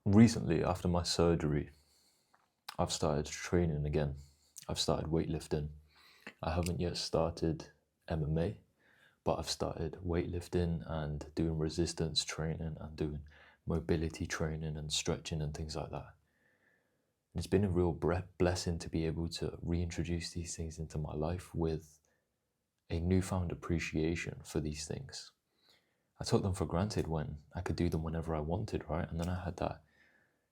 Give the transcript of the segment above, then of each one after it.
Recently, after my surgery, I've started training again. I've started weightlifting. I haven't yet started MMA, but I've started weightlifting and doing resistance training and doing mobility training and stretching and things like that. And it's been a real blessing to be able to reintroduce these things into my life with a newfound appreciation for these things. I took them for granted when I could do them whenever I wanted, right? And then I had that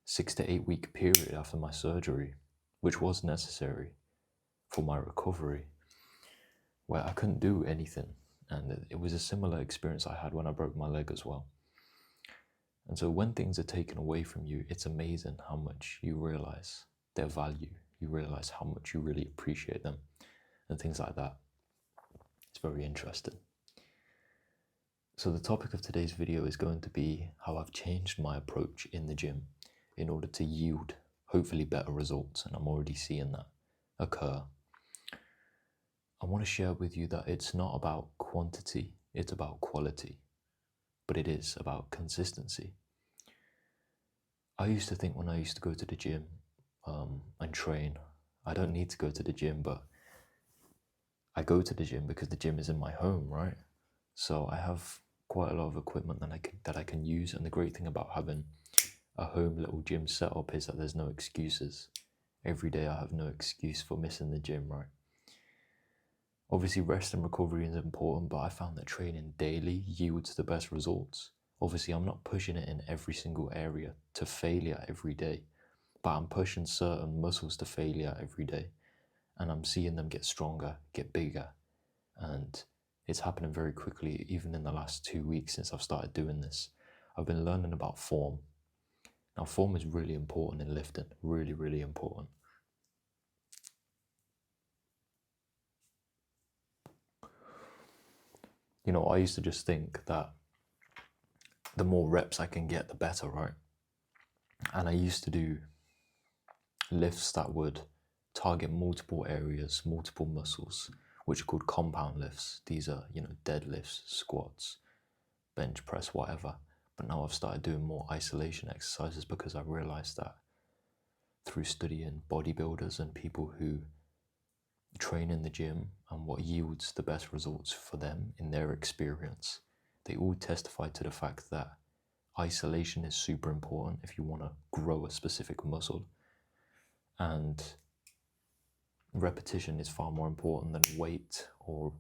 6 to 8 week period after my surgery, which was necessary for my recovery, where I couldn't do anything. And it was a similar experience I had when I broke my leg as well. And so when things are taken away from you, it's amazing how much you realize their value. You realize how much you really appreciate them and things like that. It's very interesting. So the topic of today's video is going to be how I've changed my approach in the gym in order to yield hopefully better results, and I'm already seeing that occur. I want to share with you that it's not about quantity, it's about quality, but it is about consistency. I used to think when I used to go to the gym and train, I don't need to go to the gym, but I go to the gym because the gym is in my home, right? So I have quite a lot of equipment that I can use, and the great thing about having a home little gym setup is that there's no excuses. Every day I have no excuse for missing the gym, right? Obviously, rest and recovery is important, but I found that training daily yields the best results. Obviously, I'm not pushing it in every single area to failure every day, but I'm pushing certain muscles to failure every day, and I'm seeing them get stronger, get bigger, and it's happening very quickly. Even in the last 2 weeks since I've started doing this, I've been learning about form. Now, form is really important in lifting, really, really important. You know, I used to just think that the more reps I can get, the better, right? And I used to do lifts that would target multiple areas, multiple muscles, which are called compound lifts. These are, deadlifts, squats, bench press, whatever. But now I've started doing more isolation exercises because I realized that through studying bodybuilders and people who train in the gym and what yields the best results for them in their experience, they all testify to the fact that isolation is super important if you want to grow a specific muscle, and repetition is far more important than weight or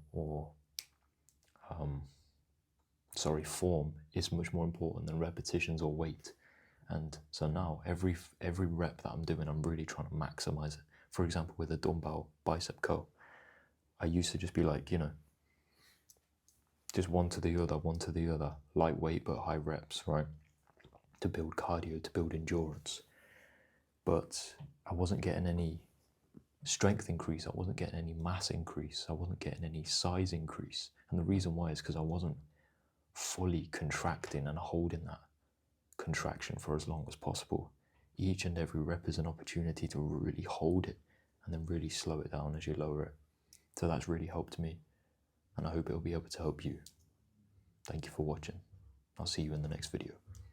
form is much more important than repetitions or weight. And so now every rep that I'm doing, I'm really trying to maximize it. For example, with a dumbbell bicep curl, I used to just be like, just one to the other, lightweight but high reps, right? To build cardio, to build endurance. But I wasn't getting any strength increase, I wasn't getting any mass increase, I wasn't getting any size increase. And the reason why is because I wasn't fully contracting and holding that contraction for as long as possible. Each and every rep is an opportunity to really hold it and then really slow it down as you lower it. So that's really helped me, and I hope it'll be able to help you. Thank you for watching. I'll see you in the next video.